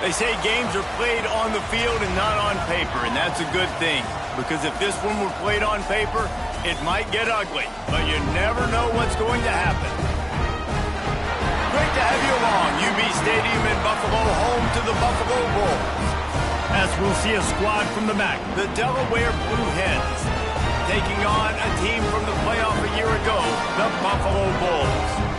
They say games are played on the field and not on paper, and that's a good thing. Because if this one were played on paper, it might get ugly. But you never know what's going to happen. Great to have you along. UB Stadium in Buffalo, home to the Buffalo Bulls. As we'll see a squad from the MAC, the Delaware Blue Hens, taking on a team from the playoff a year ago, the Buffalo Bulls.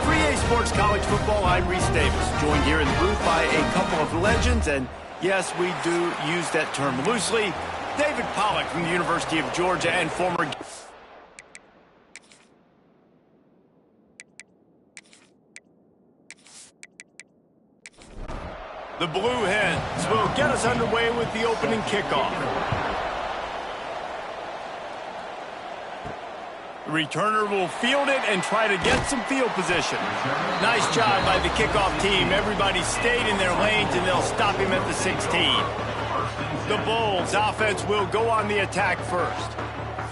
3A Sports College Football, I'm Reese Davis, joined here in the booth by a couple of legends, and yes, we do use that term loosely. David Pollack from the University of Georgia and former... The Blue Hens will get us underway with the opening kickoff. The returner will field it and try to get some field position. Nice job by the kickoff team. Everybody stayed in their lanes, and they'll stop him at the 16. The Bulls offense will go on the attack first.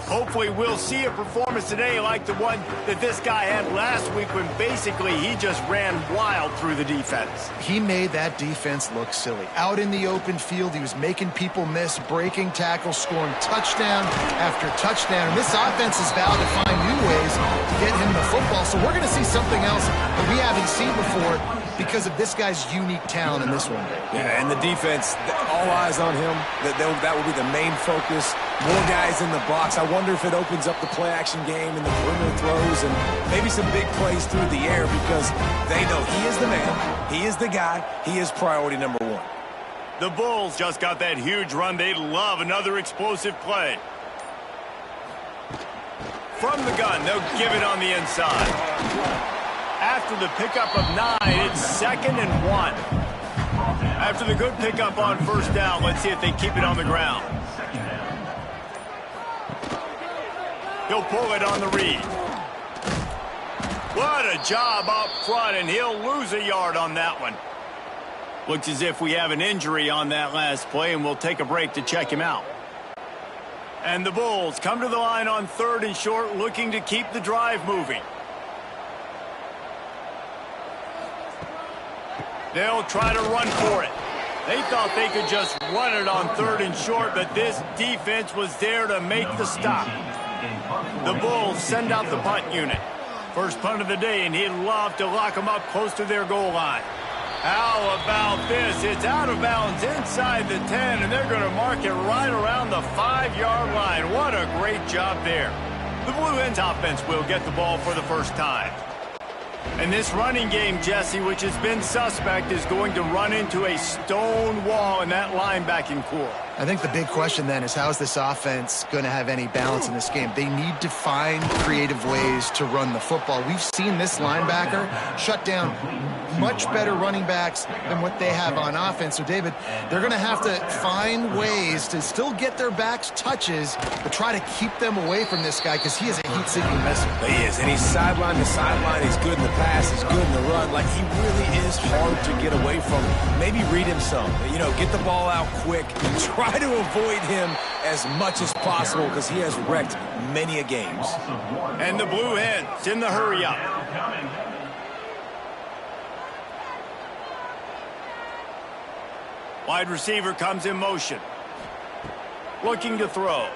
Hopefully we'll see a performance today like the one that this guy had last week when basically he just ran wild through the defense. He made that defense look silly. Out in the open field, he was making people miss, breaking tackles, scoring touchdown after touchdown. And this offense is vowed to find new ways to get him the football. So we're going to see something else that we haven't seen before because of this guy's unique talent in this one. Yeah, and the defense, all eyes on him. That will be the main focus. More guys in the box. I wonder if it opens up the play-action game and the perimeter throws and maybe some big plays through the air because they know he is the man, he is the guy, he is priority number one. The Bulls just got that huge run. They'd love another explosive play. From the gun, they'll give it on the inside. After the pickup of 9, it's 2nd and 1. After the good pickup on first down, let's see if they keep it on the ground. He'll pull it on the read. What a job up front, and he'll lose a yard on that one. Looks as if we have an injury on that last play, and we'll take a break to check him out. And the Bulls come to the line on 3rd and short, looking to keep the drive moving. They'll try to run for it. They thought they could just run it on 3rd and short, but this defense was there to make the stop. The Bulls send out the punt unit. First punt of the day, and he'd love to lock them up close to their goal line. How about this? It's out of bounds inside the 10, and they're going to mark it right around the 5-yard line. What a great job there. The Blue Hens offense will get the ball for the first time. And this running game, Jesse, which has been suspect, is going to run into a stone wall in that linebacking core. I think the big question then is how is this offense going to have any balance in this game? They need to find creative ways to run the football. We've seen this linebacker shut down much better running backs than what they have on offense. So, David, they're going to have to find ways to still get their backs touches, but try to keep them away from this guy because he is a heat-seeking missile. He is, and he's sideline to sideline. He's good in the pass. He's good in the run. Like, he really is hard to get away from. Maybe read him some. You know, get the ball out quick. Try to avoid him as much as possible because he has wrecked many a games. And the Blue Hens in the hurry-up. Wide receiver comes in motion. Looking to throw.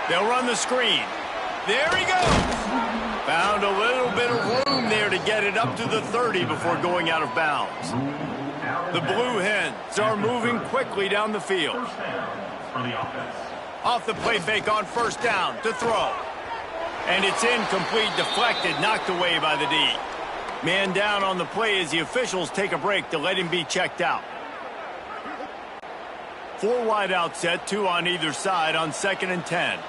They'll run the screen. There he goes. Found a little bit of room there to get it up to the 30 before going out of bounds. The Blue Hens are moving quickly down the field. Off the play fake on first down to throw. And it's incomplete, deflected, knocked away by the D. Man down on the play as the officials take a break to let him be checked out. 4 wide out set, 2 on either side on 2nd and 10.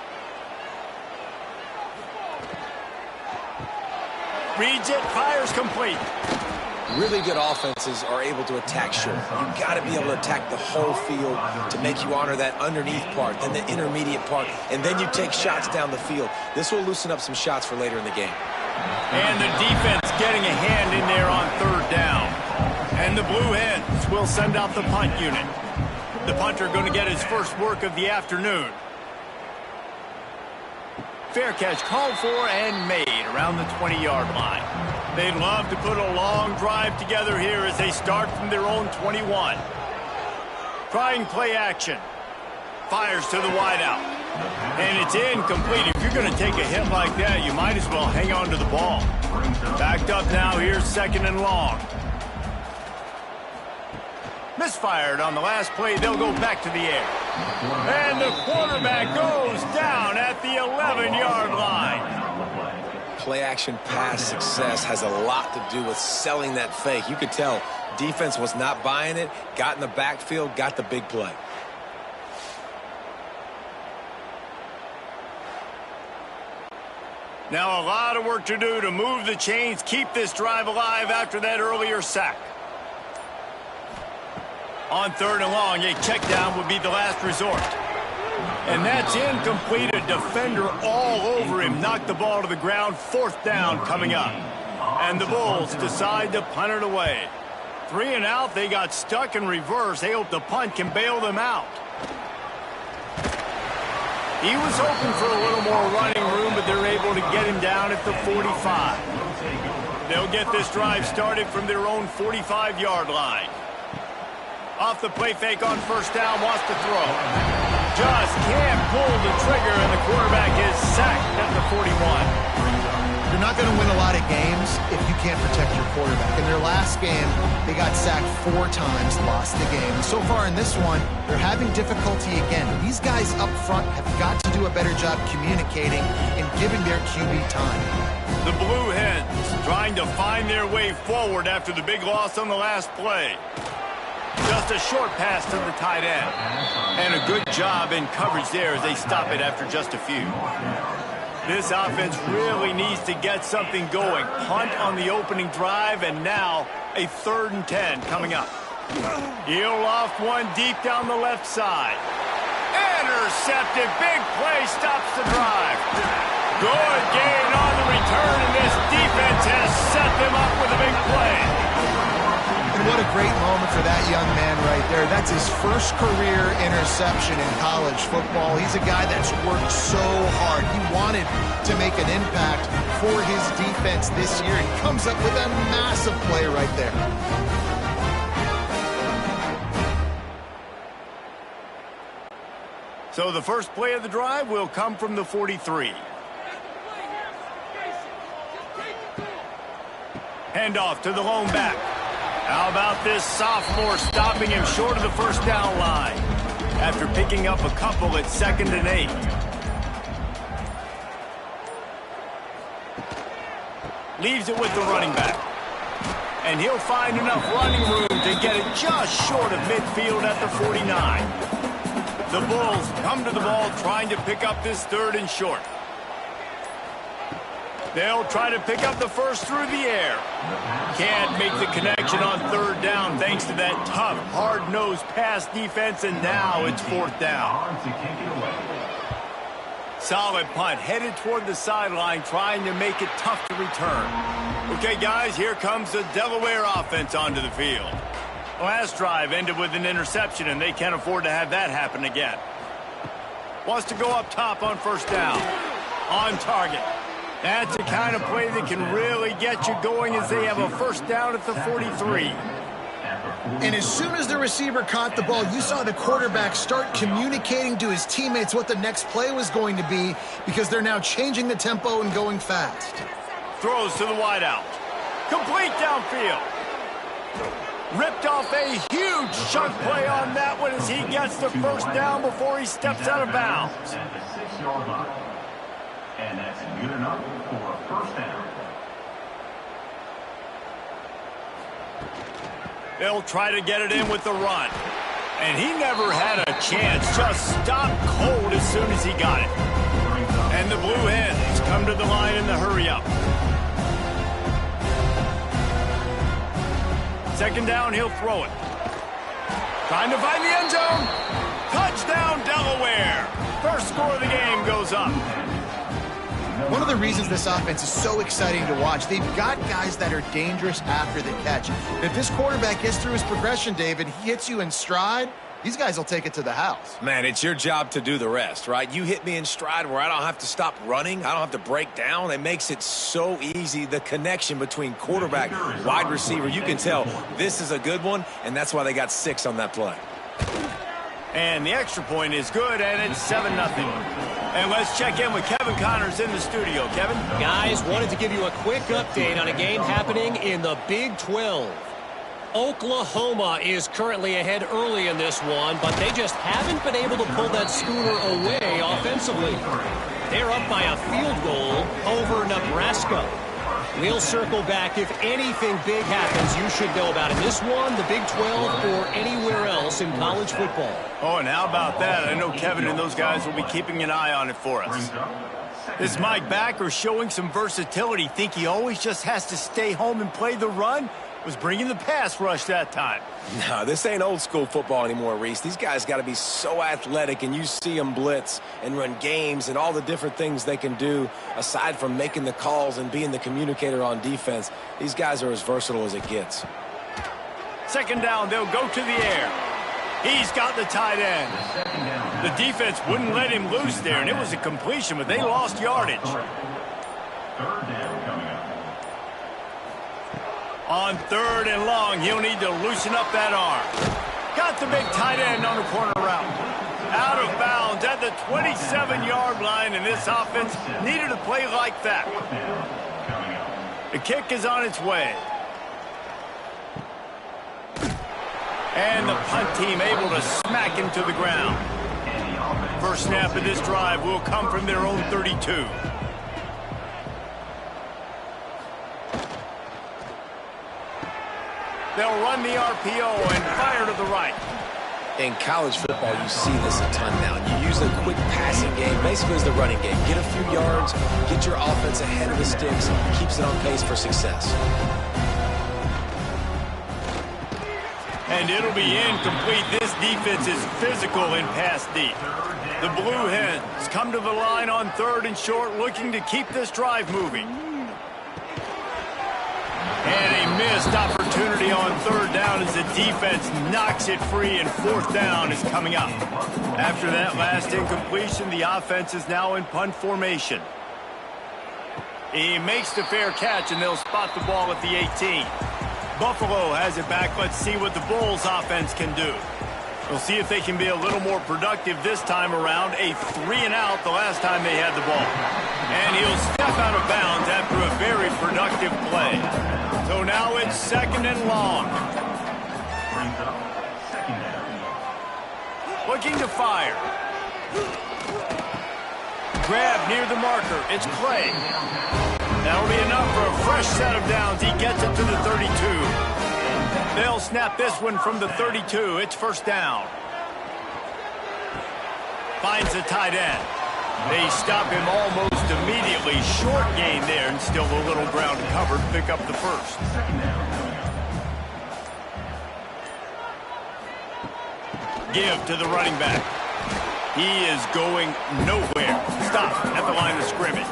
Reads it, fires complete. Really good offenses are able to attack short. You've got to be able to attack the whole field to make you honor that underneath part, then the intermediate part, and then you take shots down the field. This will loosen up some shots for later in the game. And the defense getting a hand in there on 3rd down. And the Blue Hens will send out the punt unit. The punter going to get his first work of the afternoon. Fair catch called for and made around the 20-yard line. They'd love to put a long drive together here as they start from their own 21. Trying play action. Fires to the wideout. And it's incomplete. If you're going to take a hit like that, you might as well hang on to the ball. Backed up now. Here's 2nd and long. Misfired on the last play. They'll go back to the air. And the quarterback goes down at the 11-yard line. Play-action pass success has a lot to do with selling that fake. You could tell defense was not buying it, got in the backfield, got the big play. Now a lot of work to do to move the chains, keep this drive alive after that earlier sack. On 3rd and long, a check down would be the last resort. And that's incomplete. A defender all over him. Knocked the ball to the ground. 4th down coming up. And the Bulls decide to punt it away. 3 and out. They got stuck in reverse. They hope the punt can bail them out. He was hoping for a little more running room, but they're able to get him down at the 45. They'll get this drive started from their own 45-yard line. Off the play fake on 1st down. Wants to throw. Just can't pull the trigger, and the quarterback is sacked at the 41. You're not going to win a lot of games if you can't protect your quarterback. In their last game, they got sacked 4 times, lost the game. And so far in this one, they're having difficulty again. These guys up front have got to do a better job communicating and giving their QB time. The Blue Hens trying to find their way forward after the big loss on the last play. Just a short pass to the tight end. And a good job in coverage there as they stop it after just a few. This offense really needs to get something going. Punt on the opening drive, and now a 3rd and 10 coming up. He'll loft one deep down the left side. Intercepted. Big play stops the drive. Good gain on the return, and this defense has set them up with a big play. And what a great moment for that young man right there. That's his first career interception in college football. He's a guy that's worked so hard. He wanted to make an impact for his defense this year. He comes up with a massive play right there. So the first play of the drive will come from the 43. Handoff to the lone back. How about this sophomore stopping him short of the 1st down line after picking up a couple at 2nd and 8. Leaves it with the running back. And he'll find enough running room to get it just short of midfield at the 49. The Bulls come to the ball trying to pick up this 3rd and short. They'll try to pick up the first through the air. Can't make the connection on 3rd down thanks to that tough, hard-nosed pass defense, and now it's 4th down. Solid punt, headed toward the sideline, trying to make it tough to return. Okay, guys, here comes the Delaware offense onto the field. Last drive ended with an interception, and they can't afford to have that happen again. Wants to go up top on 1st down. On target. That's the kind of play that can really get you going as they have a 1st down at the 43. And as soon as the receiver caught the ball, you saw the quarterback start communicating to his teammates what the next play was going to be because they're now changing the tempo and going fast. Throws to the wideout. Complete downfield. Ripped off a huge chunk play on that one as he gets the 1st down before he steps out of bounds. And that's good enough for a 1st down. They'll try to get it in with the run. And he never had a chance. Just stopped cold as soon as he got it. And the Blue Hens come to the line in the hurry-up. 2nd down, he'll throw it. Trying to find the end zone. Touchdown, Delaware. First score of the game goes up. One of the reasons this offense is so exciting to watch, they've got guys that are dangerous after the catch. If this quarterback gets through his progression, David, he hits you in stride, these guys will take it to the house. Man, it's your job to do the rest, right? You hit me in stride where I don't have to stop running. I don't have to break down. It makes it so easy, the connection between quarterback, wide receiver. You can tell this is a good one, and that's why they got 6 on that play. And the extra point is good, and it's 7-0. And let's check in with Kevin Connors in the studio. Kevin? Guys, wanted to give you a quick update on a game happening in the Big 12. Oklahoma is currently ahead early in this one, but they just haven't been able to pull that schooner away offensively. They're up by a field goal over Nebraska. We'll circle back if anything big happens you should know about in this one, the Big 12, or anywhere else in college football. Oh, and how about that? I know Kevin and those guys will be keeping an eye on it for us. Is Mike Backer showing some versatility? Think he always just has to stay home and play the run? Was bringing the pass rush that time. No, this ain't old school football anymore, Reese. These guys got to be so athletic, and you see them blitz and run games and all the different things they can do aside from making the calls and being the communicator on defense. These guys are as versatile as it gets. Second down, they'll go to the air. He's got the tight end. The defense wouldn't let him loose there, and it was a completion, but they lost yardage. Third down coming up. On 3rd and long, he'll need to loosen up that arm. Got the big tight end on the corner route. Out of bounds at the 27-yard line, and this offense needed a play like that. The kick is on its way. And the punt team able to smack him to the ground. First snap of this drive will come from their own 32. They'll run the RPO and fire to the right. In college football, you see this a ton now. You use a quick passing game, basically as the running game. Get a few yards, get your offense ahead of the sticks, keeps it on pace for success. And it'll be incomplete. This defense is physical in pass deep. The Blue Hens come to the line on 3rd and short, looking to keep this drive moving. And a missed opportunity on 3rd down as the defense knocks it free, and 4th down is coming up. After that last incompletion, the offense is now in punt formation. He makes the fair catch, and they'll spot the ball at the 18. Buffalo has it back. Let's see what the Bulls offense can do. We'll see if they can be a little more productive this time around. A 3-and-out the last time they had the ball. And he'll step out of bounds after a very productive play. So now it's 2nd and long. Brings up second down. Looking to fire. Grab near the marker. It's Clay. That'll be enough for a fresh set of downs. He gets it to the 32. They'll snap this one from the 32. It's 1st down. Finds the tight end. They stop him almost immediately. Short gain there, and still a little ground covered. Pick up the 1st. Second down coming up. Give to the running back. He is going nowhere. Stop at the line of scrimmage.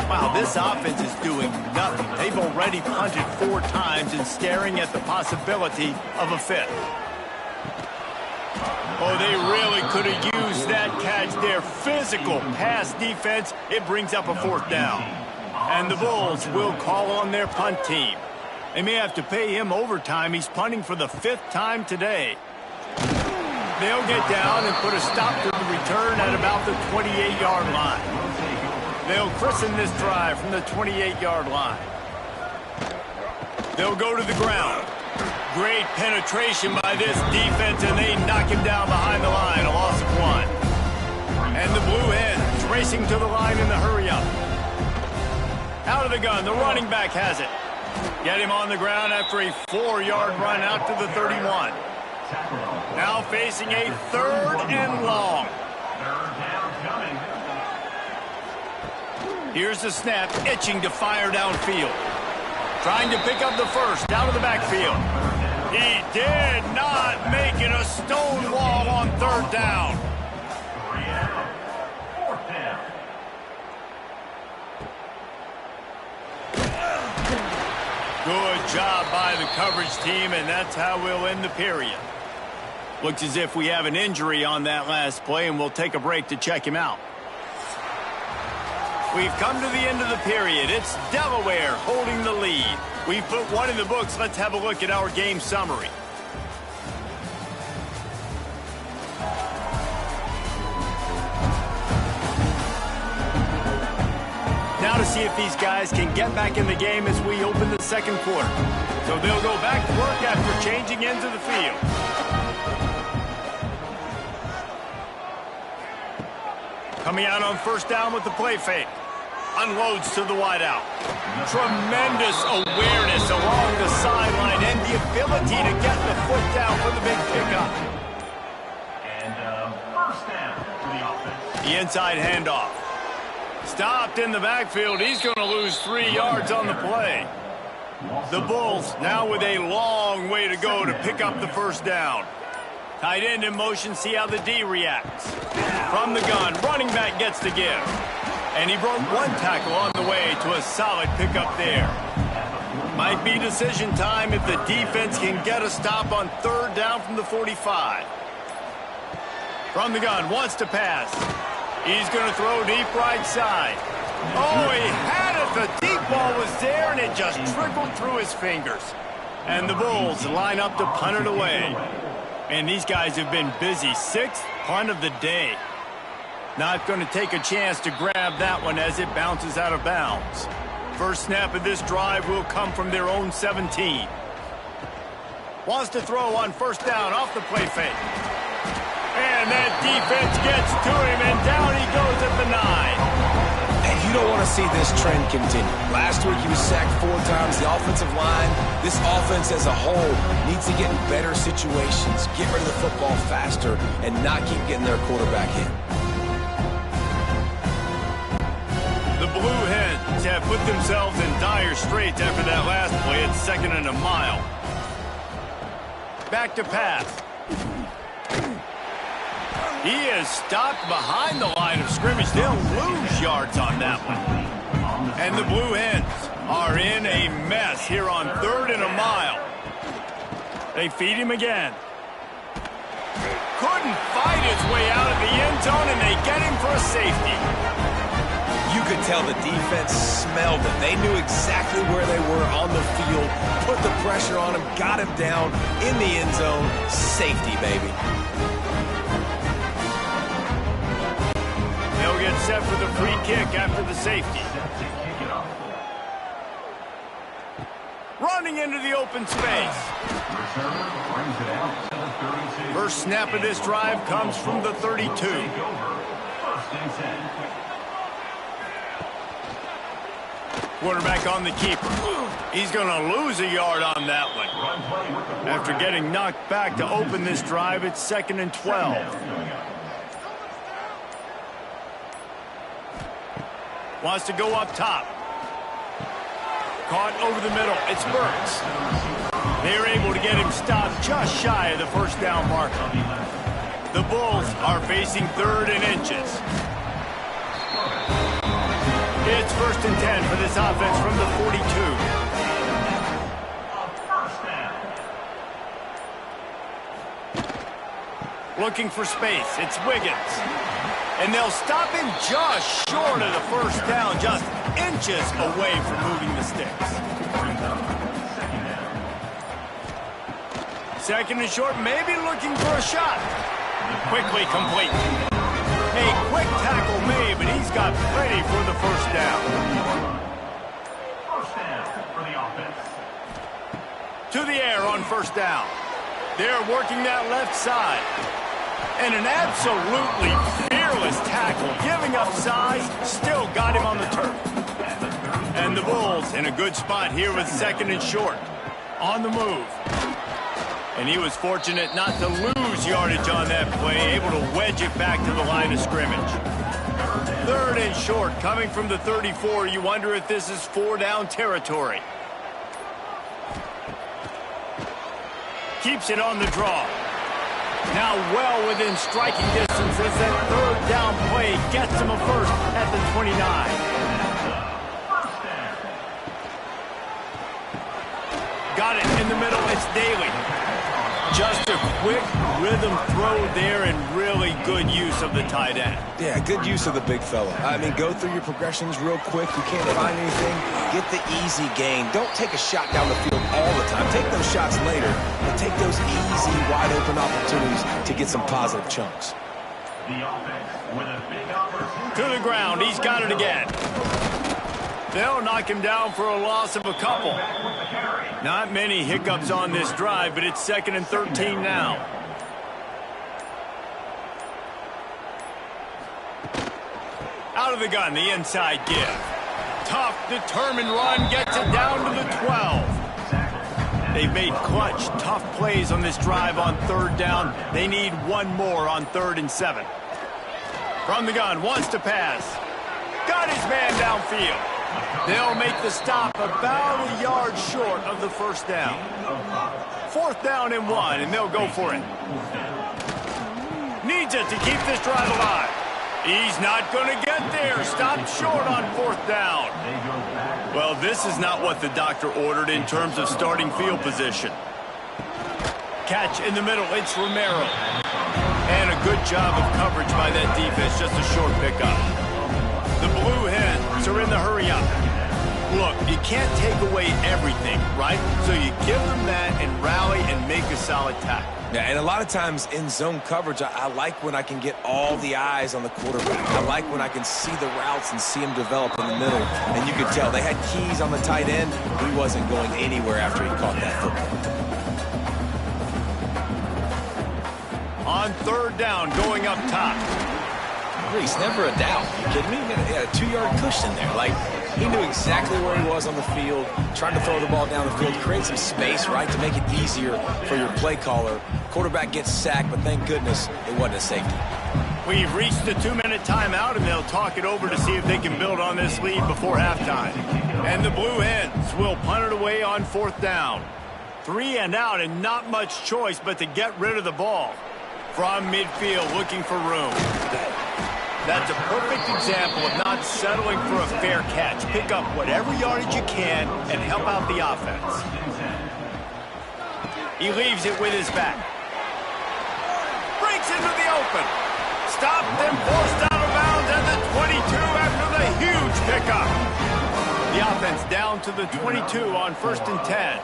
Wow, this offense is doing nothing. They've already punted 4 times and staring at the possibility of a 5th. Oh, they really could have used that catch there. Physical pass defense. It brings up a 4th down. And the Bulls will call on their punt team. They may have to pay him overtime. He's punting for the 5th time today. They'll get down and put a stop to the return at about the 28-yard line. They'll christen this drive from the 28-yard line. They'll go to the ground. Great penetration by this defense, and they knock him down behind the line, a loss of 1. And the Blue Hens racing to the line in the hurry-up. Out of the gun, the running back has it. Get him on the ground after a 4-yard run out to the 31. Now facing a 3rd and long. Third down coming. Here's the snap, itching to fire downfield. Trying to pick up the 1st, out of the backfield. He did not make it a stone wall on 3rd down. 3 out. 4th down. Good job by the coverage team, and that's how we'll end the period. Looks as if we have an injury on that last play, and we'll take a break to check him out. We've come to the end of the period. It's Delaware holding the lead. We've put one in the books. Let's have a look at our game summary. Now to see if these guys can get back in the game as we open the second quarter. So they'll go back to work after changing ends of the field. Coming out on first down with the play fake. Unloads to the wideout. Tremendous awareness along the sideline and the ability to get the foot down for the big pickup. And first down for the offense. The inside handoff. Stopped in the backfield. He's going to lose 3 yards on the play. The Bulls now with a long way to go to pick up the first down. Tight end in motion, see how the D reacts. From the gun, running back gets to give. And he broke one tackle on the way to a solid pickup there. Might be decision time if the defense can get a stop on third down from the 45. From the gun, wants to pass. He's going to throw deep right side. Oh, he had it. The deep ball was there, and it just trickled through his fingers. And the Bulls line up to punt it away. And these guys have been busy. 6th punt of the day. Not going to take a chance to grab that one as it bounces out of bounds. First snap of this drive will come from their own 17. Wants to throw on first down off the play fake. And that defense gets to him, and down he goes at the 9. And you don't want to see this trend continue. Last week he was sacked 4 times. The offensive line, this offense as a whole, needs to get in better situations, get rid of the football faster, and not keep getting their quarterback hit. The Blue Hens have put themselves in dire straits after that last play at 2nd and a mile. Back to pass. He is stopped behind the line of scrimmage. They'll lose yards on that one. And the Blue Hens are in a mess here on 3rd and a mile. They feed him again. Couldn't fight his way out of the end zone, and they get him for a safety. You could tell the defense smelled it. They knew exactly where they were on the field, put the pressure on him, got him down in the end zone. Safety, baby. They'll get set for the free kick after the safety. Running into the open space. First snap of this drive comes from the 32. Quarterback on the keeper. He's going to lose a yard on that one. After getting knocked back to open this drive, it's 2nd and 12. Wants to go up top. Caught over the middle. It's Burks. They're able to get him stopped just shy of the first down marker. The Bulls are facing 3rd and inches. It's 1st and 10 for this offense from the 42. Looking for space. It's Wiggins. And they'll stop him just short of the first down, just inches away from moving the sticks. 2nd and short, maybe looking for a shot. Quickly complete. A quick tackle made, but he's got plenty for the first down. First down for the offense. To the air on first down. They're working that left side. And an absolutely fearless tackle, giving up size, still got him on the turf. And the Bulls in a good spot here with 2nd and short. On the move. And he was fortunate not to lose yardage on that play, able to wedge it back to the line of scrimmage. 3rd and short, coming from the 34. You wonder if this is 4-down territory. Keeps it on the draw. Now well within striking distance as that 3rd down play gets him a first at the 29. Got it in the middle. It's Daly. Just a quick rhythm throw there and really good use of the tight end. Yeah, good use of the big fella. I mean, go through your progressions real quick. You can't find anything. Get the easy gain. Don't take a shot down the field all the time. Take those shots later, but take those easy, wide-open opportunities to get some positive chunks. The offense with a big opportunity. To the ground. He's got it again. They'll knock him down for a loss of a couple. Not many hiccups on this drive, but it's 2nd and 13 now. Out of the gun, the inside give. Tough, determined run, gets it down to the 12. They've made clutch, tough plays on this drive on 3rd down. They need one more on 3rd and 7. From the gun, wants to pass. Got his man downfield. They'll make the stop about a yard short of the 1st down. 4th down and 1, and they'll go for it. Needs it to keep this drive alive. He's not going to get there. Stopped short on 4th down. Well, this is not what the doctor ordered in terms of starting field position. Catch in the middle. It's Romero. And a good job of coverage by that defense. Just a short pickup. The Blue Hens are in the hurry up. Look, you can't take away everything, right? So you give them that and rally and make a solid tackle. Yeah, and a lot of times in zone coverage, I like when I can get all the eyes on the quarterback. I like when I can see the routes and see him develop in the middle. And you could tell they had keys on the tight end. He wasn't going anywhere after he caught that football. On 3rd down, going up top. Reese, never a doubt. Are you kidding me? He had a 2-yard cushion there. Like, he knew exactly where he was on the field, trying to throw the ball down the field, create some space, right, to make it easier for your play caller. Quarterback gets sacked, but thank goodness it wasn't a safety. We've reached the 2-minute timeout, and they'll talk it over to see if they can build on this lead before halftime. And the Blue Hens will punt it away on 4th down. 3 and out, and not much choice but to get rid of the ball. From midfield, looking for room. That's a perfect example of not settling for a fair catch. Pick up whatever yardage you can and help out the offense. He leaves it with his back. Breaks into the open. Stopped and forced out of bounds at the 22 after the huge pickup. The offense down to the 22 on 1st and 10.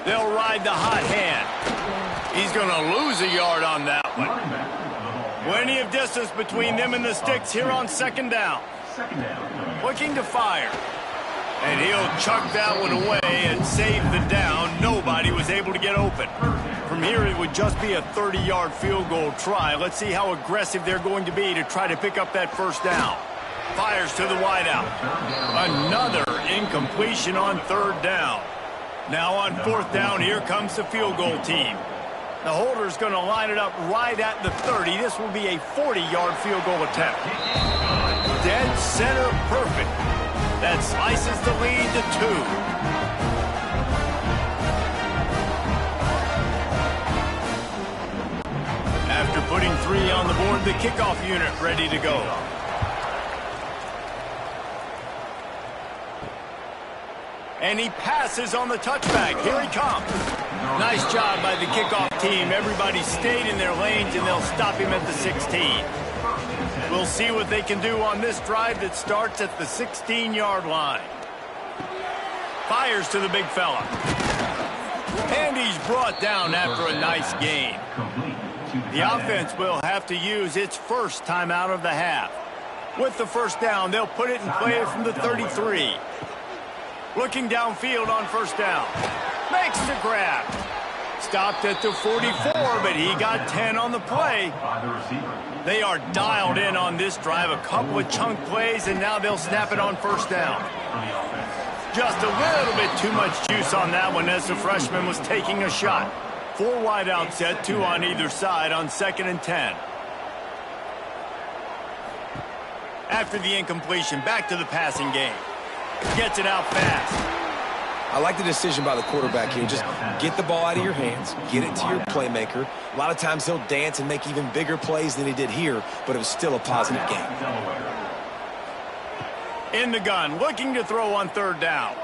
They'll ride the hot hand. He's going to lose a yard on that one. Plenty of distance between them and the sticks here on 2nd down. Looking to fire. And he'll chuck that one away and save the down. Nobody was able to get open. From here, it would just be a 30-yard field goal try. Let's see how aggressive they're going to be to try to pick up that 1st down. Fires to the wideout. Another incompletion on 3rd down. Now on 4th down, here comes the field goal team. The holder's going to line it up right at the 30. This will be a 40-yard field goal attempt. Dead center perfect. That slices the lead to 2. After putting 3 on the board, the kickoff unit ready to go. And he passes on the touchback. Here he comes. Nice job by the kickoff team. Everybody stayed in their lanes, and they'll stop him at the 16. We'll see what they can do on this drive that starts at the 16-yard line. Fires to the big fella. And he's brought down after a nice gain. The offense will have to use its first timeout of the half. With the 1st down, they'll put it in play from the 33. Looking downfield on 1st down. Makes the grab. Stopped at the 44, but he got 10 on the play. They are dialed in on this drive. A couple of chunk plays, and now they'll snap it on 1st down. Just a little bit too much juice on that one as the freshman was taking a shot. 4 wide out set, 2 on either side on 2nd and 10. After the incompletion, back to the passing game. Gets it out fast. I like the decision by the quarterback here. Just get the ball out of your hands, get it to your playmaker. A lot of times he'll dance and make even bigger plays than he did here, but it was still a positive game. In the gun, looking to throw on 3rd down.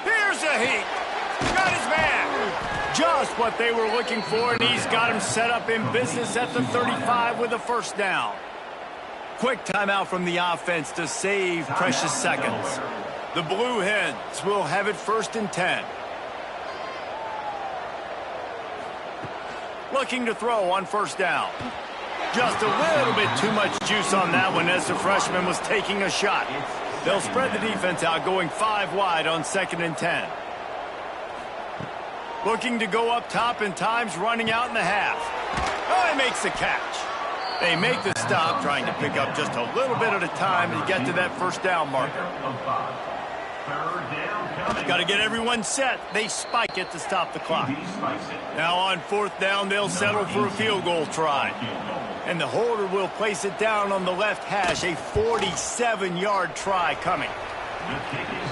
Here's a heat. Got his man. Just what they were looking for, and he's got him set up in business at the 35 with a first down. Quick timeout from the offense to save precious seconds. The Blue Hens will have it 1st and 10. Looking to throw on first down. Just a little bit too much juice on that one as the freshman was taking a shot. They'll spread the defense out, going 5 wide on 2nd and 10. Looking to go up top, and time's running out in the half. Oh, he makes the catch. They make the stop, trying to pick up just a little bit at a time to get to that first down marker. Got to get everyone set. They spike it to stop the clock. Now on 4th down, they'll settle for a field goal try. And the holder will place it down on the left hash, a 47-yard try coming.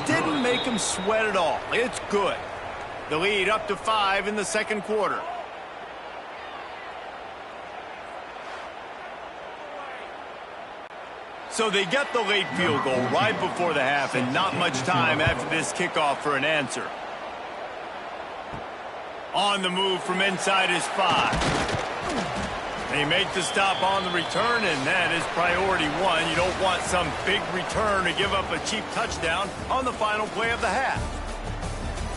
Didn't make him sweat at all. It's good. The lead up to 5 in the 2nd quarter. So they get the late field goal right before the half, and not much time after this kickoff for an answer. On the move from inside his 5. They make the stop on the return, and that is priority 1. You don't want some big return to give up a cheap touchdown on the final play of the half.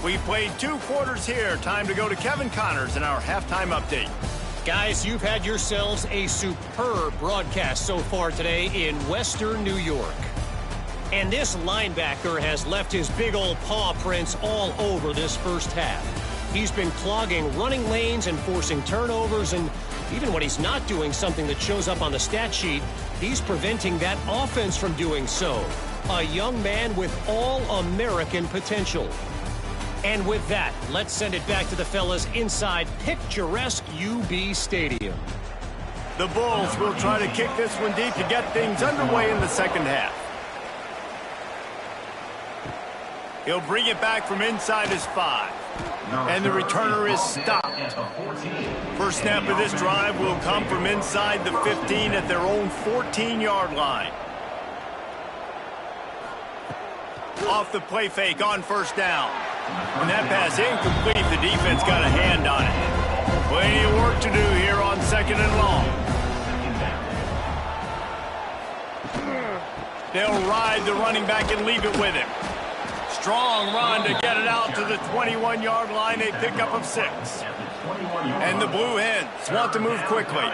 We played 2 quarters here. Time to go to Kevin Connors in our halftime update. Guys, you've had yourselves a superb broadcast so far today in Western New York. And this linebacker has left his big old paw prints all over this first half. He's been clogging running lanes and forcing turnovers, and even when he's not doing something that shows up on the stat sheet, he's preventing that offense from doing so. A young man with all-American potential. And with that, let's send it back to the fellas inside picturesque UB Stadium. The Bulls will try to kick this one deep to get things underway in the 2nd half. He'll bring it back from inside his 5. And the returner is stopped. First snap of this drive will come from inside the 15 at their own 14-yard line. Off the play fake on first down. And that pass incomplete. The defense got a hand on it. Plenty of work to do here on 2nd and long. They'll ride the running back and leave it with him. Strong run to get it out to the 21-yard line. A pickup of 6. And the Blue Hens want to move quickly.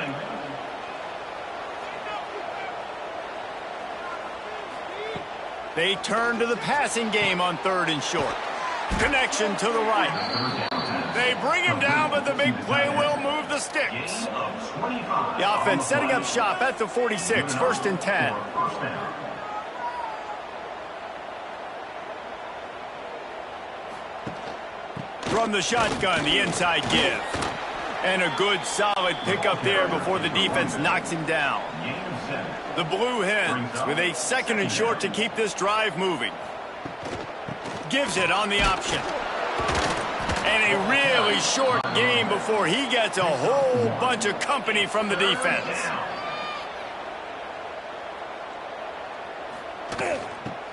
They turn to the passing game on 3rd and short. Connection to the right. They bring him down, but the big play will move the sticks. The offense setting up shop at the 46, 1st and 10. From the shotgun, the inside give. And a good solid pickup there before the defense knocks him down. The Blue Hens with a 2nd and short to keep this drive moving. Gives it on the option. And a really short game before he gets a whole bunch of company from the defense.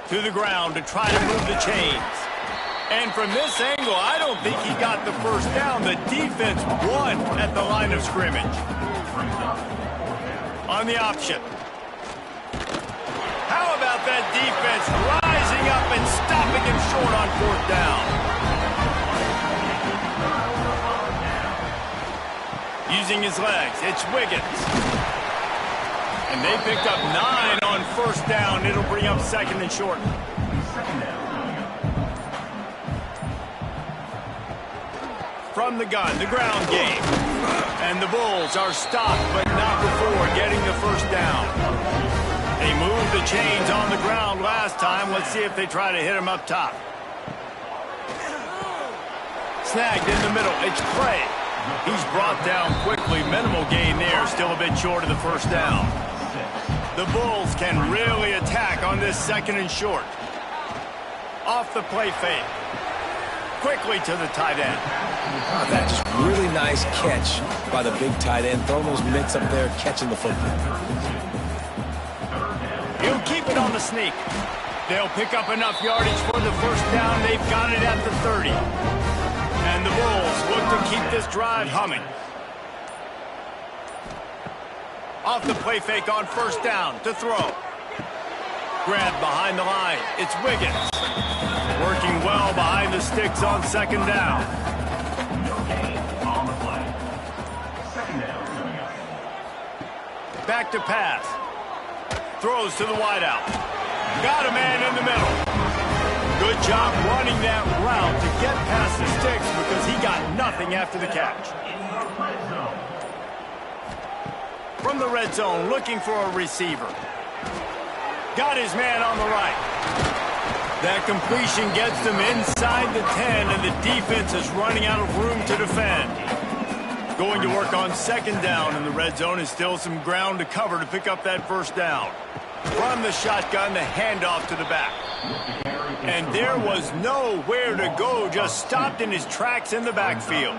To the ground to try to move the chains. And from this angle, I don't think he got the first down. The defense won at the line of scrimmage. On the option. How about that defense rising up and stopping him short on 4th down? Using his legs, it's Wiggins. And they picked up 9 on 1st down. It'll bring up 2nd and short. From the gun, the ground game. And the Bulls are stopped, but not before getting the first down. They moved the chains on the ground last time. Let's see if they try to hit him up top. Snagged in the middle. It's Clay. He's brought down quickly. Minimal gain there. Still a bit short of the first down. The Bulls can really attack on this 2nd and short. Off the play fake. Quickly to the tight end. Oh, that just really nice catch by the big tight end. Throwing those mitts up there, catching the football. He'll keep it on the sneak. They'll pick up enough yardage for the first down. They've got it at the 30. And And the Bulls look to keep this drive humming. Off the play fake on first down to throw. Grab behind the line. It's Wiggins. Working well behind the sticks on second down. On the play. Second down coming up. Back to pass. Throws to the wideout. Got a man in the middle. Good job running that route to get past the sticks because he got nothing after the catch. From the red zone, looking for a receiver. Got his man on the right. That completion gets them inside the 10, and the defense is running out of room to defend. Going to work on second down in the red zone, and still some ground to cover to pick up that first down. From the shotgun, the handoff to the back. And there was nowhere to go, just stopped in his tracks in the backfield.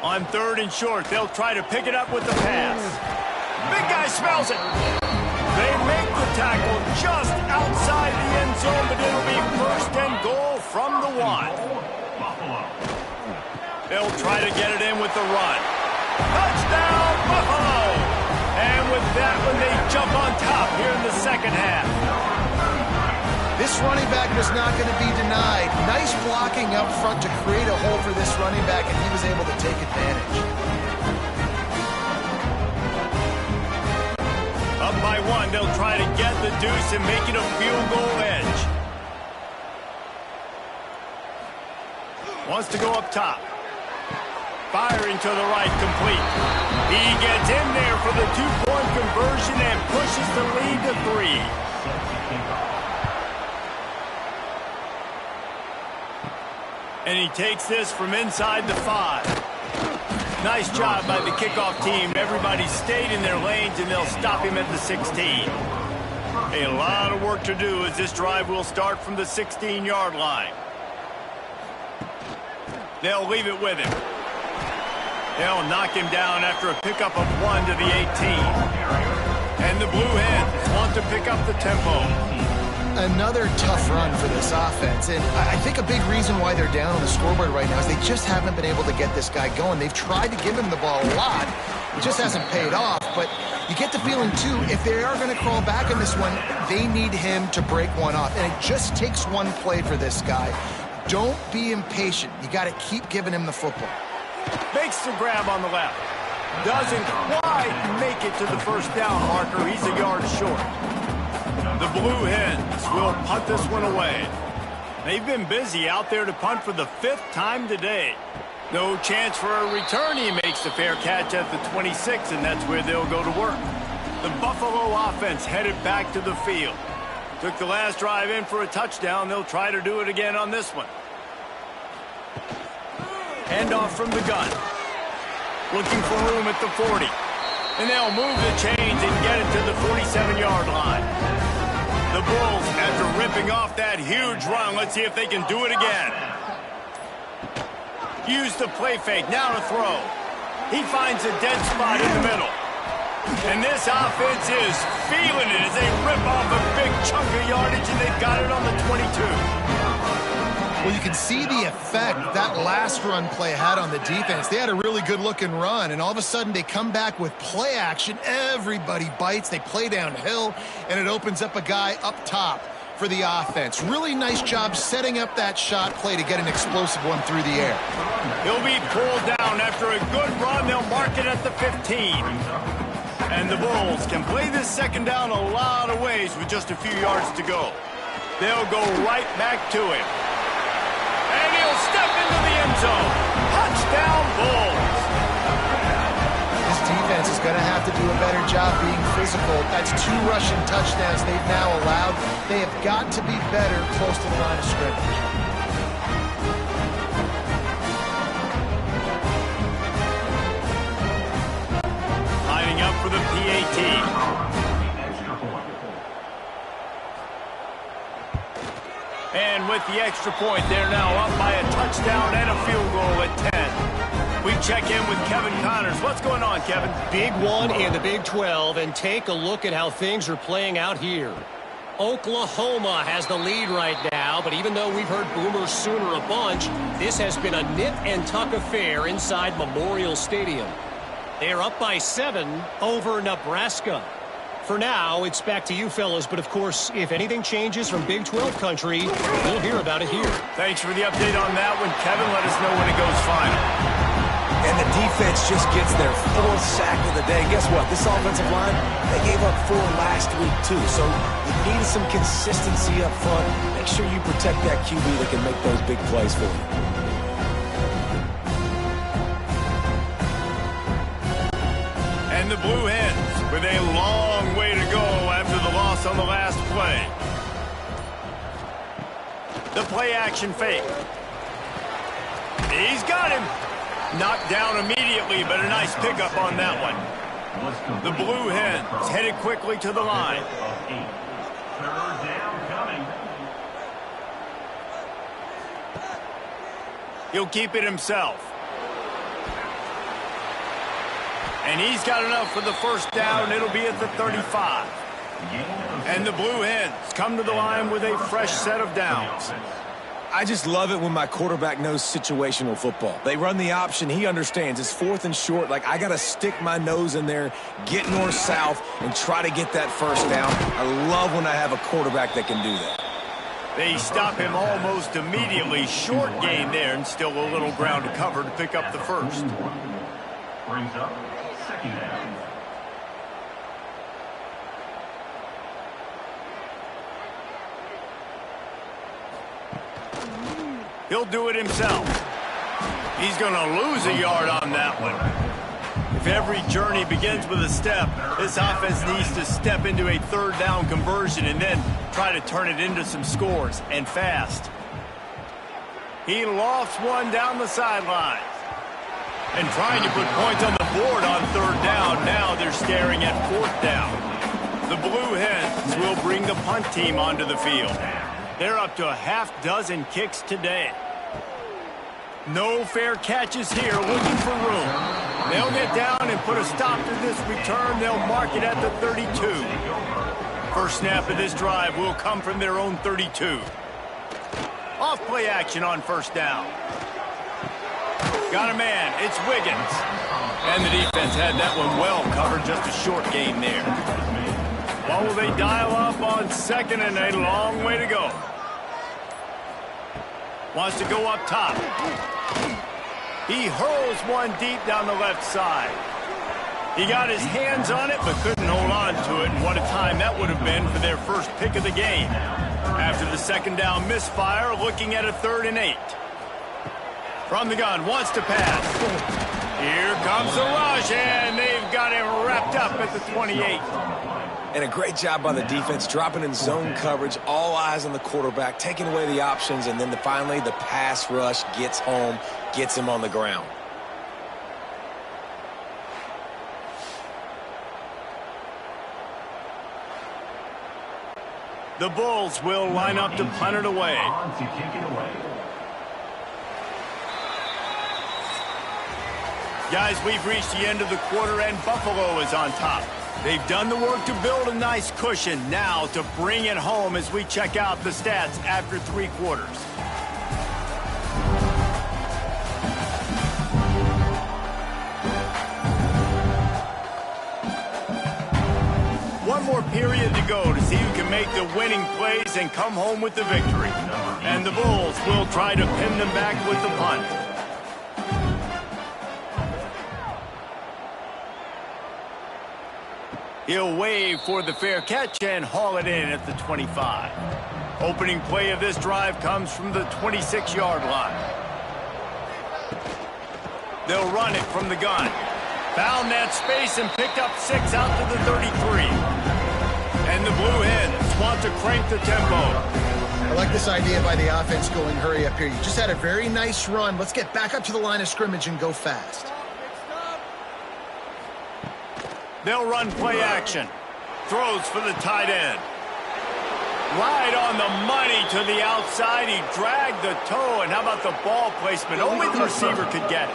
On third and short, they'll try to pick it up with the pass. Big guy smells it. They make the tackle just outside the end zone, but it'll be first and goal from the 1. They'll try to get it in with the run. Touchdown, Buffalo! And with that one, they jump on top here in the second half. This running back was not going to be denied. Nice blocking up front to create a hole for this running back, and he was able to take advantage. Up by 1, they'll try to get the deuce and make it a field goal edge. Wants to go up top. Firing to the right, complete. He gets in there for the 2-point conversion and pushes the lead to 3. And he takes this from inside the 5. Nice job by the kickoff team. Everybody stayed in their lanes, and they'll stop him at the 16. A lot of work to do as this drive will start from the 16-yard line. They'll leave it with him. They'll knock him down after a pickup of 1 to the 18. And the Blue Hens want to pick up the tempo. Another tough run for this offense, and I think a big reason why they're down on the scoreboard right now is they just haven't been able to get this guy going. They've tried to give him the ball a lot. It just hasn't paid off, but you get the feeling, too, if they are going to crawl back in this one, they need him to break one off, and it just takes one play for this guy. Don't be impatient. You got to keep giving him the football. Makes the grab on the left. Doesn't quite make it to the first down marker. He's a yard short. The Blue Hens will punt this one away. They've been busy out there to punt for the 5th time today. No chance for a return. He makes the fair catch at the 26, and that's where they'll go to work. The Buffalo offense headed back to the field. Took the last drive in for a touchdown. They'll try to do it again on this one. Handoff from the gun. Looking for room at the 40. And they'll move the chains and get it to the 47-yard line. The Bulls, after ripping off that huge run, let's see if they can do it again. Use the play fake, now to throw. He finds a dead spot in the middle. And this offense is feeling it as they rip off a big chunk of yardage, and they've got it on the 22. Well, you can see the effect that last run play had on the defense. They had a really good-looking run, and all of a sudden they come back with play action. Everybody bites. They play downhill, and it opens up a guy up top for the offense. Really nice job setting up that shot play to get an explosive one through the air. He'll be pulled down after a good run. They'll mark it at the 15. And the Bulls can play this second down a lot of ways with just a few yards to go. They'll go right back to him. And he'll step into the end zone. Touchdown, Bulls. This defense is going to have to do a better job being physical. That's 2 rushing touchdowns they've now allowed. They have got to be better close to the line of scrimmage. Lining up for the PAT. And with the extra point, they're now up by a touchdown and a field goal at 10. We check in with Kevin Connors. What's going on, Kevin? Big one in the Big 12, and take a look at how things are playing out here. Oklahoma has the lead right now, but even though we've heard Boomer Sooner a bunch, this has been a nip and tuck affair inside Memorial Stadium. They are up by 7 over Nebraska. For now, it's back to you fellas, but of course, if anything changes from Big 12 country, we'll hear about it here. Thanks for the update on that one, Kevin. Let us know when it goes final. And the defense just gets their 4th sack of the day. Guess what? This offensive line, they gave up 4 last week, too. So you needed some consistency up front. Make sure you protect that QB that can make those big plays for you. And the Blue Hens with a long way to go after the loss on the last play. The play action fake. He's got him. Knocked down immediately, but a nice pickup on that one. The Blue Hens headed quickly to the line. Third down coming. He'll keep it himself. And he's got enough for the first down. It'll be at the 35. And the Blue Hens come to the line with a fresh set of downs. I just love it when my quarterback knows situational football. They run the option. He understands. It's 4th and short. Like, I got to stick my nose in there, get north-south, and try to get that first down. I love when I have a quarterback that can do that. They stop him almost immediately. Short gain there, and still a little ground to cover to pick up the first. Brings up second down. He'll do it himself. He's going to lose a yard on that one. If every journey begins with a step, this offense needs to step into a 3rd down conversion and then try to turn it into some scores, and fast. He lofts one down the sideline. And trying to put points on the board on 3rd down. Now they're staring at 4th down. The Blue Hens will bring the punt team onto the field. They're up to a half-dozen kicks today. No fair catches here, looking for room. They'll get down and put a stop to this return. They'll mark it at the 32. First snap of this drive will come from their own 32. Off play action on first down. Got a man, it's Wiggins. And the defense had that one well covered, just a short gain there. What will they dial up on 2nd and a long way to go? Wants to go up top. He hurls one deep down the left side. He got his hands on it, but couldn't hold on to it. And what a time that would have been for their first pick of the game. After the 2nd down misfire, looking at a 3rd and 8. From the gun, wants to pass. Here comes the rush, and they've got him wrapped up at the 28. And a great job by the defense, dropping in zone coverage, all eyes on the quarterback, taking away the options, and then finally the pass rush gets home, gets him on the ground. The Bulls will line up to punt it away. On to kick it away. Guys, we've reached the end of the quarter, and Buffalo is on top. They've done the work to build a nice cushion. Now to bring it home as we check out the stats after 3 quarters. One more period to go to see who can make the winning plays and come home with the victory. And the Bulls will try to pin them back with the punt. He'll wave for the fair catch and haul it in at the 25. Opening play of this drive comes from the 26-yard line. They'll run it from the gun. Found that space and picked up 6 out to the 33. And the Blue Hens want to crank the tempo. I like this idea by the offense going hurry up here. You just had a very nice run. Let's get back up to the line of scrimmage and go fast. They'll run play action. Throws for the tight end. Right on the money to the outside. He dragged the toe, and how about the ball placement? Only the receiver could get it.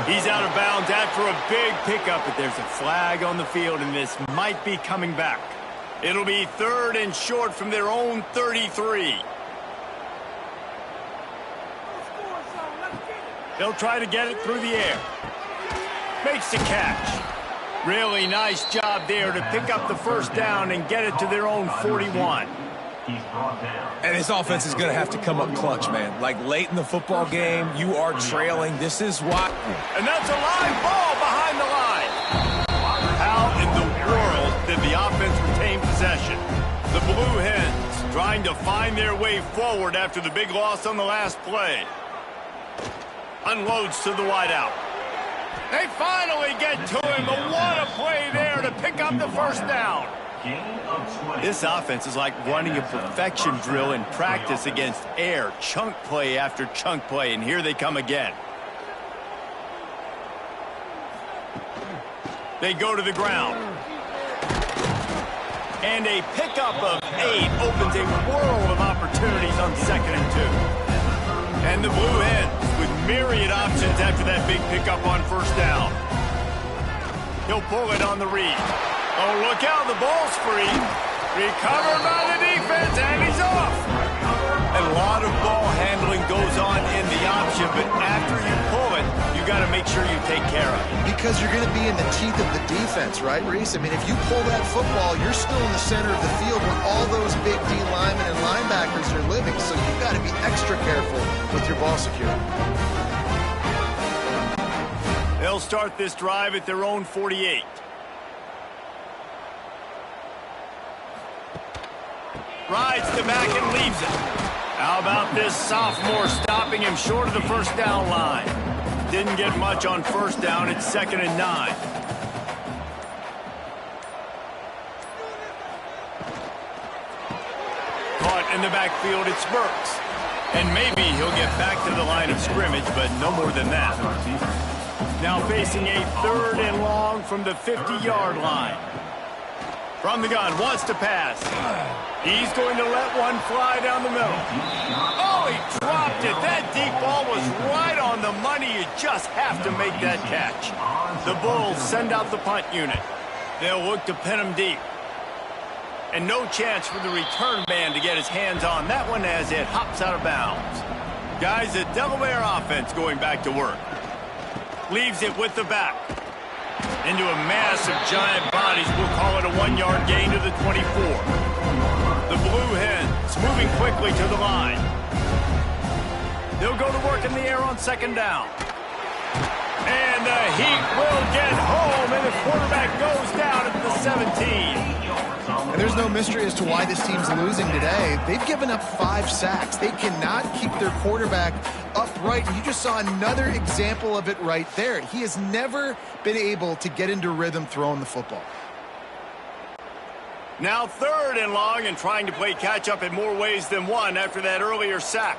He's out of bounds after a big pickup, but there's a flag on the field, and this might be coming back. It'll be 3rd and short from their own 33. They'll try to get it through the air. Makes the catch. Really nice job there to pick up the first down and get it to their own 41. And his offense is going to have to come up clutch, man. Like late in the football game, you are trailing. This is why. And that's a live ball behind the line. How in the world did the offense retain possession? The Blue Hens trying to find their way forward after the big loss on the last play. Unloads to the wideout. They finally get to him, but what a play there to pick up the first down. This offense is like running a perfection drill in practice against air, chunk play after chunk play, and here they come again. They go to the ground. And a pickup of 8 opens a world of opportunities on 2nd and 2. And the Blue Hens with myriad options after that big pickup on first down. He'll pull it on the read. Oh, look out, the ball's free. Recovered by the defense, and he's off. A lot of ball handling goes on in the option, but after you pull it, you got to make sure you take care of it. Because you're going to be in the teeth of the defense, right, Reese? I mean, if you pull that football, you're still in the center of the field where all those big D linemen and linebackers are living, so you've got to be extra careful with your ball security. They'll start this drive at their own 48. Rides the back and leaves it. How about this sophomore stopping him short of the first down line? Didn't get much on first down. It's 2nd and 9. Caught in the backfield, it's Burks. And maybe he'll get back to the line of scrimmage, but no more than that. Now facing a 3rd and long from the 50-yard line. From the gun, wants to pass. He's going to let one fly down the middle. Oh, he dropped it. That deep ball was right on the money. You just have to make that catch. The Bulls send out the punt unit. They'll look to pin him deep. And no chance for the return man to get his hands on that one as it hops out of bounds. Guys, the Delaware offense going back to work. Leaves it with the back. Into a mass of giant bodies. We'll call it a 1-yard gain to the 24. The Blue Hens moving quickly to the line. They'll go to work in the air on 2nd down. And the Heat will get home, and the quarterback goes down at the 17. And there's no mystery as to why this team's losing today. They've given up 5 sacks. They cannot keep their quarterback upright. And you just saw another example of it right there. He has never been able to get into rhythm throwing the football. Now 3rd and long and trying to play catch-up in more ways than one after that earlier sack.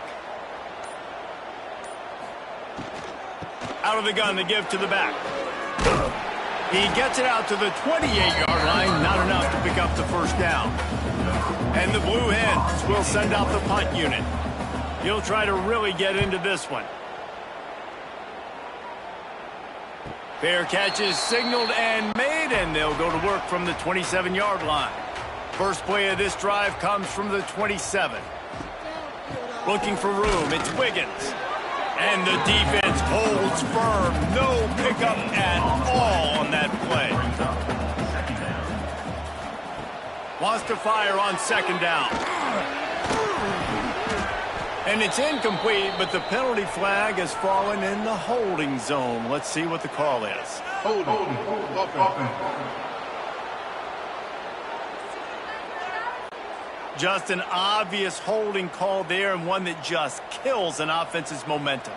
Out of the gun to give to the back. He gets it out to the 28-yard line, not enough to pick up the first down. And the Blue Hens will send out the punt unit. He'll try to really get into this one. Fair catch is signaled and made, and they'll go to work from the 27-yard line. First play of this drive comes from the 27. Looking for room, it's Wiggins. And the defense holds firm. No pickup at all on that play. Wants to fire on 2nd down. And it's incomplete, but the penalty flag has fallen in the holding zone. Let's see what the call is. Holding. Just an obvious holding call there, and one that just kills an offense's momentum.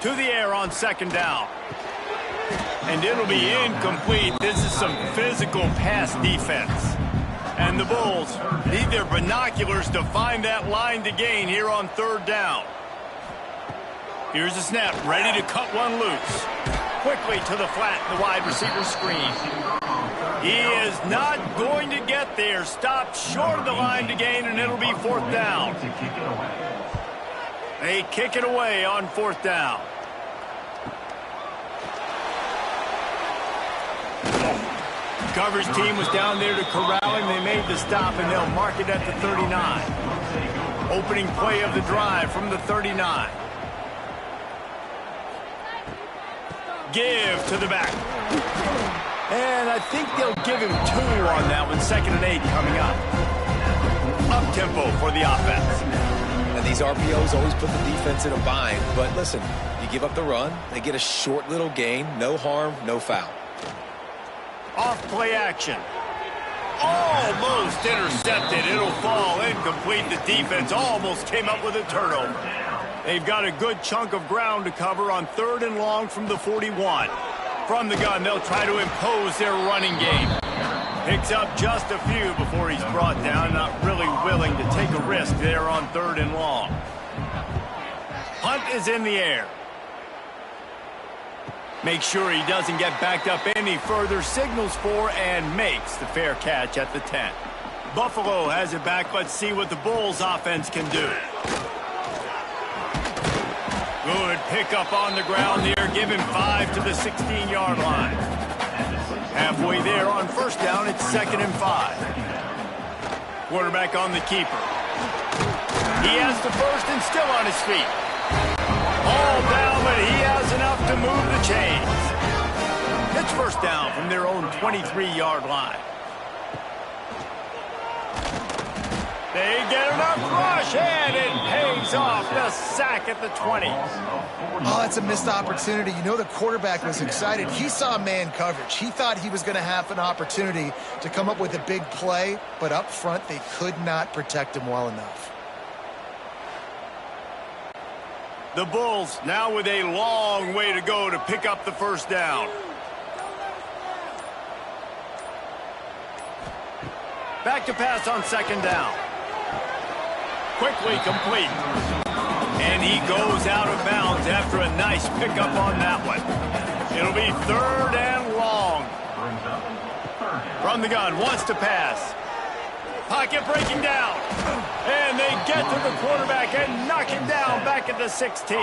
To the air on 2nd down. And it'll be incomplete. This is some physical pass defense. And the Bulls need their binoculars to find that line to gain here on 3rd down. Here's a snap, ready to cut one loose. Quickly to the flat, the wide receiver screen. He is not going to get there. Stopped short of the line to gain, and it'll be 4th down. They kick it away on 4th down. coverage team was down there to corral him. They made the stop, and they'll mark it at the 39. Opening play of the drive from the 39. Give to the back. And I think they'll give him 2 on that one. 2nd and 8 coming up. Up-tempo for the offense. And these RPOs always put the defense in a bind. But listen, you give up the run, they get a short little gain. No harm, no foul. Off play action. Almost intercepted. It'll fall incomplete. The defense almost came up with a turnover. They've got a good chunk of ground to cover on 3rd and long from the 41. From the gun, they'll try to impose their running game. Picks up just a few before he's brought down. Not really willing to take a risk there on 3rd and long. Punt is in the air. Make sure he doesn't get backed up any further. Signals for and makes the fair catch at the 10. Buffalo has it back. Let's see what the Bulls offense can do. Good pickup on the ground there. Give him 5 to the 16-yard line. Halfway there on 1st down. It's 2nd and 5. Quarterback on the keeper. He has the 1st and still on his feet. All down, but he has enough to move the chains. It's 1st down from their own 23-yard line. They get enough rush, and it pays off. The sack at the 20. Oh, that's a missed opportunity. You know the quarterback was excited. He saw man coverage. He thought he was going to have an opportunity to come up with a big play, but up front they could not protect him well enough. The Bulls now with a long way to go to pick up the 1st down. Back to pass on 2nd down. Quickly complete. And he goes out of bounds after a nice pickup on that one. It'll be 3rd and long. From the gun, wants to pass. Pocket breaking down. And they get to the quarterback and knock him down back at the 16.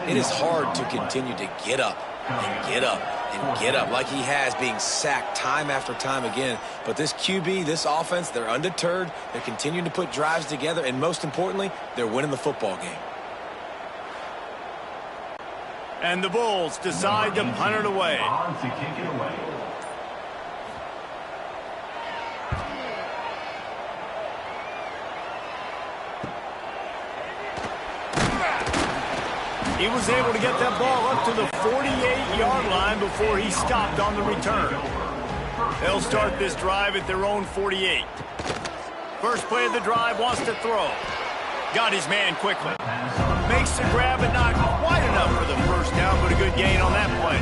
It is hard to continue to get up and get up and get up like he has, being sacked time after time again. But this QB, this offense, they're undeterred. They're continuing to put drives together, and most importantly, they're winning the football game. And the Bulls decide to punt it away. On to kick it away. He was able to get that ball up to the 48-yard line before he stopped on the return. They'll start this drive at their own 48. First play of the drive, wants to throw. Got his man quickly. Makes the grab, but not quite enough for the 1st down, but a good gain on that play.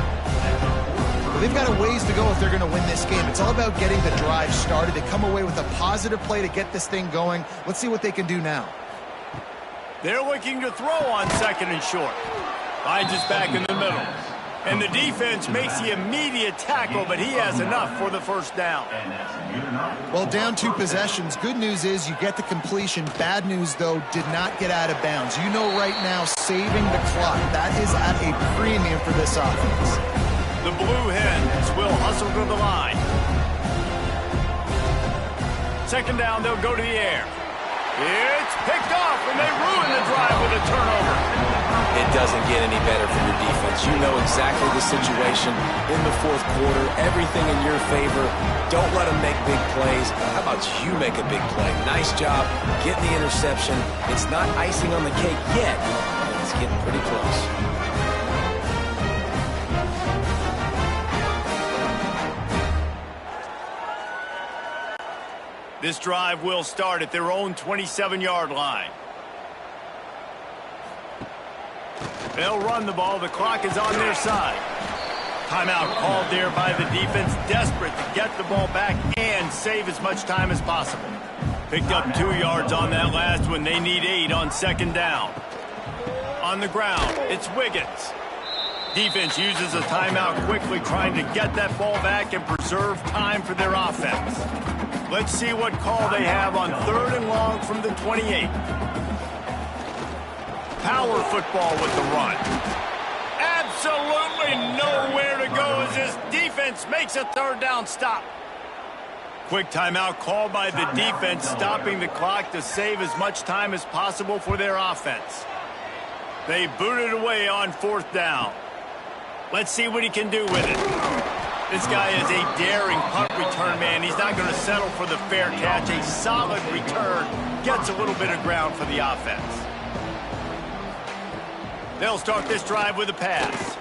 Well, they've got a ways to go if they're going to win this game. It's all about getting the drive started. They come away with a positive play to get this thing going. Let's see what they can do now. They're looking to throw on 2nd and short. Finds his back in the middle. And the defense makes the immediate tackle, but he has enough for the 1st down. Well, down 2 possessions. Good news is you get the completion. Bad news, though, did not get out of bounds. You know right now, saving the clock, that is at a premium for this offense. The Blue Hens will hustle to the line. 2nd down, they'll go to the air. It's picked off, and they ruin the drive with a turnover. It doesn't get any better for your defense. You know exactly the situation in the 4th quarter. Everything in your favor. Don't let them make big plays. How about you make a big play? Nice job getting the interception. It's not icing on the cake yet, but it's getting pretty close. This drive will start at their own 27-yard line. They'll run the ball. The clock is on their side. Timeout called there by the defense, desperate to get the ball back and save as much time as possible. Picked up 2 yards on that last one. They need 8 on 2nd down. On the ground, it's Wiggins. Defense uses a timeout quickly, trying to get that ball back and preserve time for their offense. Let's see what call they have on 3rd and long from the 28. Power football with the run. Absolutely nowhere to go as this defense defense makes a third down stop. Quick timeout called by the defense, stopping the clock to save as much time as possible for their offense. They booted away on fourth down. Let's see what he can do with it. This guy is a daring punt return man. He's not going to settle for the fair catch. A solid return gets a little bit of ground for the offense. They'll start this drive with a pass.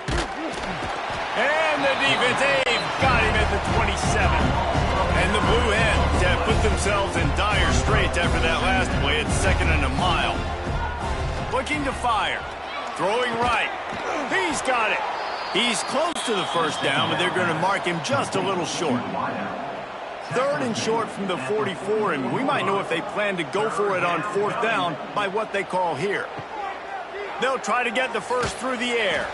And the defense, they've got him at the 27. And the Blue Hens have put themselves in dire straits after that last play at 2nd and a mile. Looking to fire. Throwing right. He's got it. He's close to the first down, but they're going to mark him just a little short. 3rd and short from the 44, and we might know if they plan to go for it on 4th down by what they call here. They'll try to get the first through the air.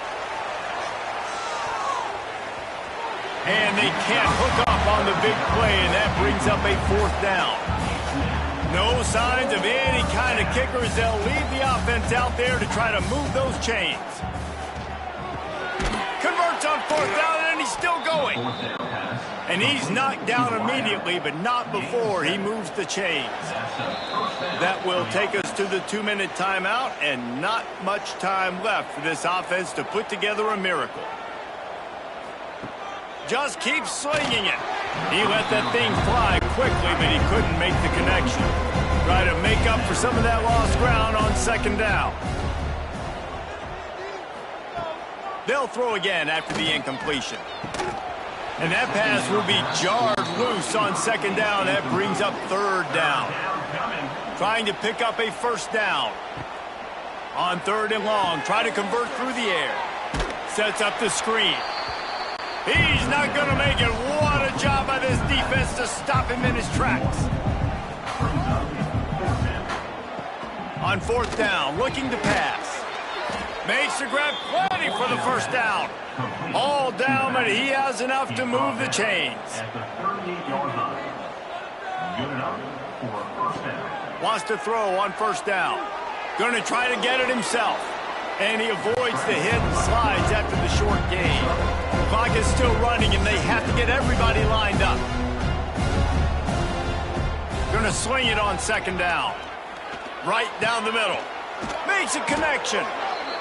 And they can't hook up on the big play, and that brings up a 4th down. No signs of any kind of kickers. They'll leave the offense out there to try to move those chains. Converts on 4th down, and he's still going. And he's knocked down immediately, but not before he moves the chains. That will take us to the 2-minute timeout, and not much time left for this offense to put together a miracle. Just keeps slinging it. He let that thing fly quickly, but he couldn't make the connection. Try to make up for some of that lost ground on 2nd down. They'll throw again after the incompletion. And that pass will be jarred loose on 2nd down. That brings up 3rd down. Trying to pick up a 1st down. On 3rd and long, try to convert through the air. Sets up the screen. He's not going to make it. What a job by this defense to stop him in his tracks. On 4th down, looking to pass. Makes the grab, plenty for the 1st down. All down, but he has enough to move the chains. Wants to throw on 1st down. Going to try to get it himself. And he avoids the hit and slides after the short gain. The clock is still running, and they have to get everybody lined up. Going to swing it on 2nd down. Right down the middle. Makes a connection.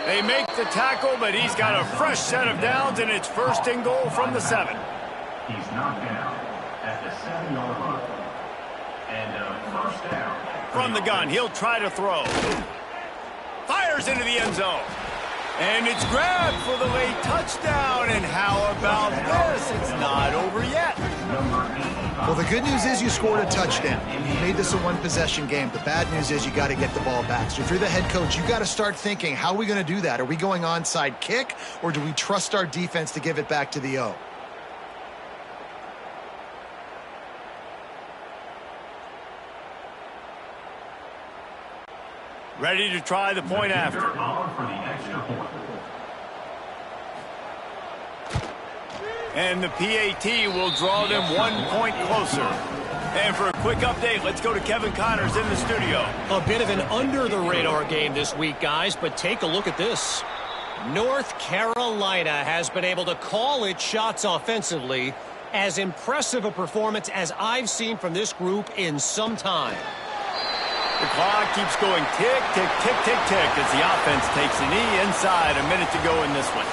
They make the tackle, but he's got a fresh set of downs, and it's 1st and goal from the 7. He's knocked down at the 7-yard line. And a 1st down. From the gun, he'll try to throw. Fires into the end zone. And it's grabbed for the late touchdown. And how about this? It's not over yet. Well, the good news is you scored a touchdown. You made this a one-possession game. The bad news is you got to get the ball back. So if you're the head coach, you got to start thinking, how are we going to do that? Are we going onside kick, or do we trust our defense to give it back to the O? Ready to try the point after. And the PAT will draw them 1 point closer. And for a quick update, let's go to Kevin Connors in the studio. A bit of an under-the-radar game this week, guys, but take a look at this. North Carolina has been able to call its shots offensively. As impressive a performance as I've seen from this group in some time. The clock keeps going tick, tick, tick, tick, tick as the offense takes a knee inside. A minute to go in this one.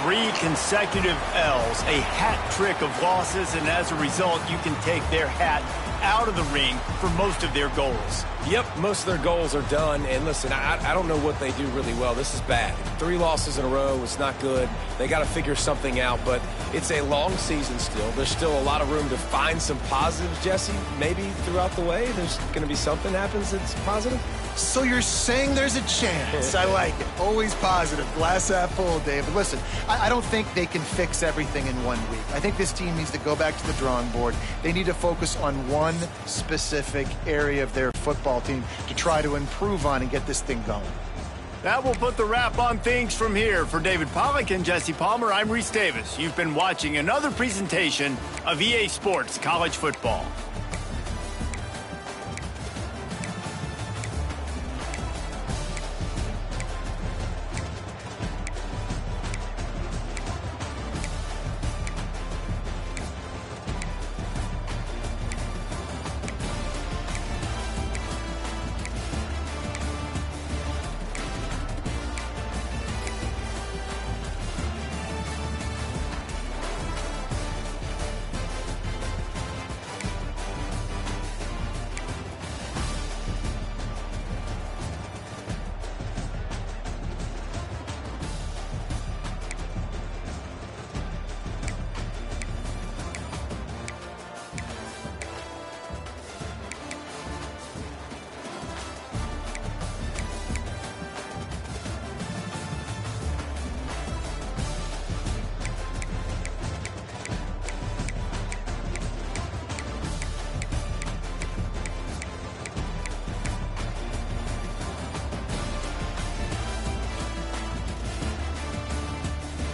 3 consecutive L's, a hat trick of losses, and as a result, you can take their hat out of the ring for most of their goals. Yep, most of their goals are done. And listen, I don't know what they do really well. This is bad. 3 losses in a row. It's not good. They got to figure something out, but it's a long season still. There's still a lot of room to find some positives, Jesse. Maybe throughout the way, there's going to be something happens that's positive. So you're saying there's a chance. I like it. Always positive. Glass half full, David. Listen, I don't think they can fix everything in 1 week. I think this team needs to go back to the drawing board. They need to focus on one specific area of their football team to try to improve on and get this thing going. That will put the wrap on things from here. For David Pollack and Jesse Palmer, I'm Reese Davis. You've been watching another presentation of EA Sports College Football.